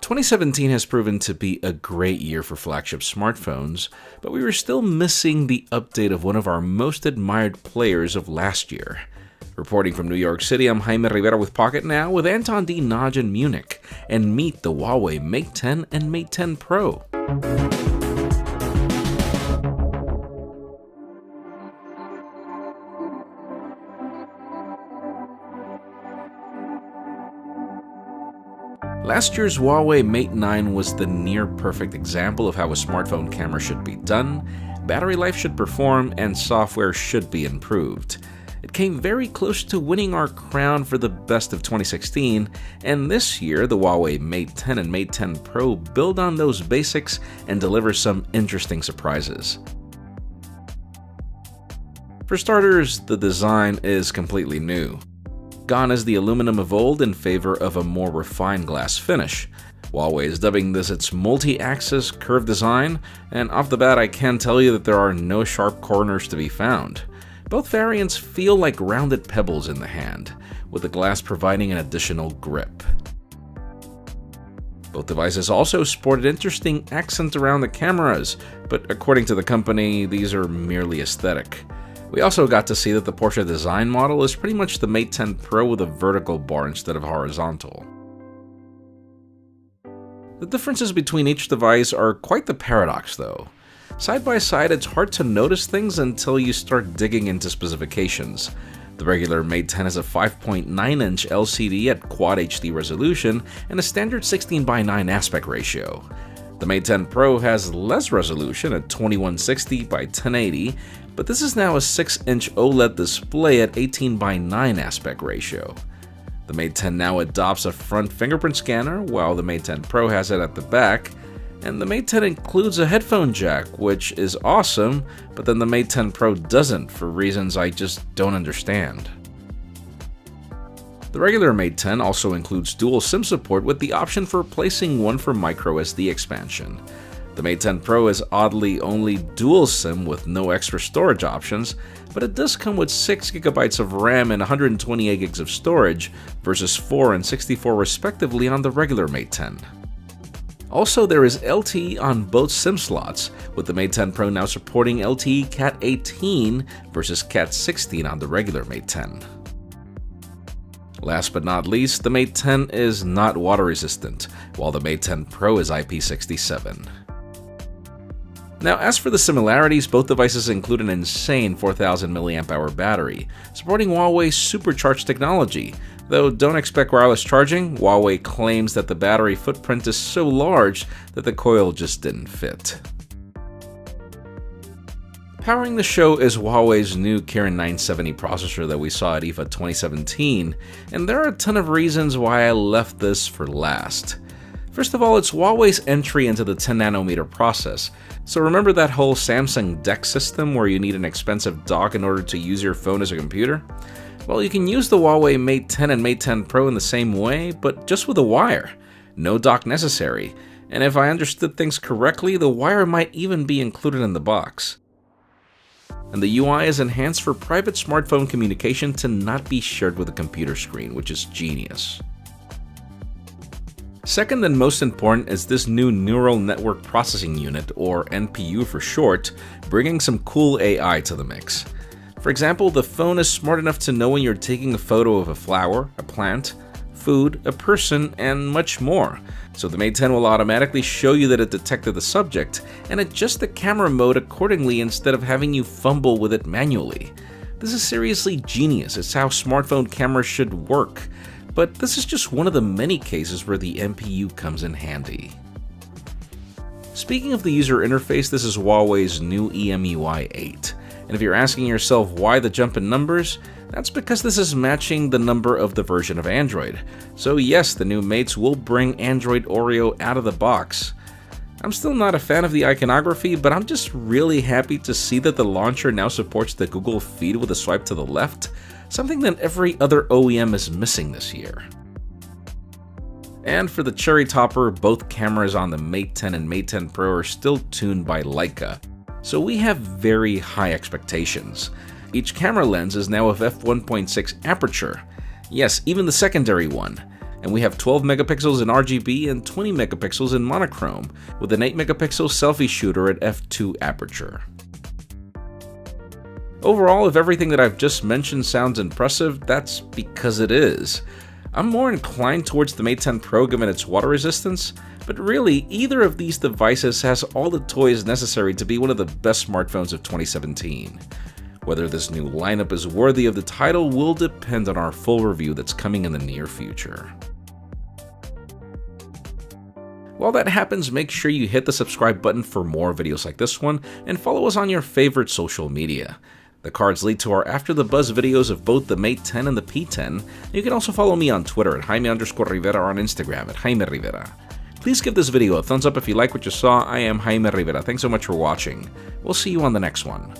2017 has proven to be a great year for flagship smartphones, but we were still missing the update of one of our most admired players of last year. Reporting from New York City, I'm Jaime Rivera with Pocket Now with Anton D. Naj in Munich, and meet the Huawei Mate 10 and Mate 10 Pro. Last year's Huawei Mate 9 was the near-perfect example of how a smartphone camera should be done, battery life should perform, and software should be improved. It came very close to winning our crown for the best of 2016, and this year the Huawei Mate 10 and Mate 10 Pro build on those basics and deliver some interesting surprises. For starters, the design is completely new. Gone is the aluminum of old in favor of a more refined glass finish. Huawei is dubbing this its multi-axis curved design, and off the bat I can tell you that there are no sharp corners to be found. Both variants feel like rounded pebbles in the hand, with the glass providing an additional grip. Both devices also sported interesting accents around the cameras, but according to the company, these are merely aesthetic. We also got to see that the Porsche design model is pretty much the Mate 10 Pro with a vertical bar instead of horizontal. The differences between each device are quite the paradox though. Side by side, it's hard to notice things until you start digging into specifications. The regular Mate 10 has a 5.9-inch LCD at QuadHD resolution and a standard 16:9 aspect ratio. The Mate 10 Pro has less resolution at 2160 by 1080, but this is now a 6-inch OLED display at 18:9 aspect ratio. The Mate 10 now adopts a front fingerprint scanner, while the Mate 10 Pro has it at the back, and the Mate 10 includes a headphone jack, which is awesome, but then the Mate 10 Pro doesn't for reasons I just don't understand. The regular Mate 10 also includes dual SIM support with the option for replacing one for microSD expansion. The Mate 10 Pro is oddly only dual SIM with no extra storage options, but it does come with 6GB of RAM and 128GB of storage versus 4 and 64 respectively on the regular Mate 10. Also, there is LTE on both SIM slots, with the Mate 10 Pro now supporting LTE Cat 18 versus Cat 16 on the regular Mate 10. Last but not least, the Mate 10 is not water resistant, while the Mate 10 Pro is IP67. Now, as for the similarities, both devices include an insane 4000 mAh battery, supporting Huawei's supercharged technology. Though don't expect wireless charging, Huawei claims that the battery footprint is so large that the coil just didn't fit. Powering the show is Huawei's new Kirin 970 processor that we saw at IFA 2017, and there are a ton of reasons why I left this for last. First of all, it's Huawei's entry into the 10nm process, so remember that whole Samsung DeX system where you need an expensive dock in order to use your phone as a computer? Well, you can use the Huawei Mate 10 and Mate 10 Pro in the same way, but just with a wire. No dock necessary, and if I understood things correctly, the wire might even be included in the box. And the UI is enhanced for private smartphone communication to not be shared with a computer screen, which is genius. Second and most important is this new Neural Network Processing Unit, or NPU for short, bringing some cool AI to the mix. For example, the phone is smart enough to know when you're taking a photo of a flower, a plant, food, a person, and much more. So the Mate 10 will automatically show you that it detected the subject and adjust the camera mode accordingly instead of having you fumble with it manually. This is seriously genius. It's how smartphone cameras should work. But this is just one of the many cases where the NPU comes in handy. Speaking of the user interface, this is Huawei's new EMUI 8. And if you're asking yourself why the jump in numbers, that's because this is matching the number of the version of Android. So yes, the new Mates will bring Android Oreo out of the box. I'm still not a fan of the iconography, but I'm just really happy to see that the launcher now supports the Google feed with a swipe to the left, something that every other OEM is missing this year. And for the cherry topper, both cameras on the Mate 10 and Mate 10 Pro are still tuned by Leica, so we have very high expectations. Each camera lens is now of f1.6 aperture. Yes, even the secondary one. And we have 12 megapixels in RGB and 20 megapixels in monochrome, with an 8 megapixel selfie shooter at f2 aperture. Overall, if everything that I've just mentioned sounds impressive, that's because it is. I'm more inclined towards the Mate 10 Pro given its water resistance, but really, either of these devices has all the toys necessary to be one of the best smartphones of 2017. Whether this new lineup is worthy of the title will depend on our full review that's coming in the near future. While that happens, make sure you hit the subscribe button for more videos like this one, and follow us on your favorite social media. The cards lead to our After the Buzz videos of both the Mate 10 and the P10. You can also follow me on Twitter at Jaime_Rivera or on Instagram at Jaime Rivera. Please give this video a thumbs up if you like what you saw. I am Jaime Rivera. Thanks so much for watching. We'll see you on the next one.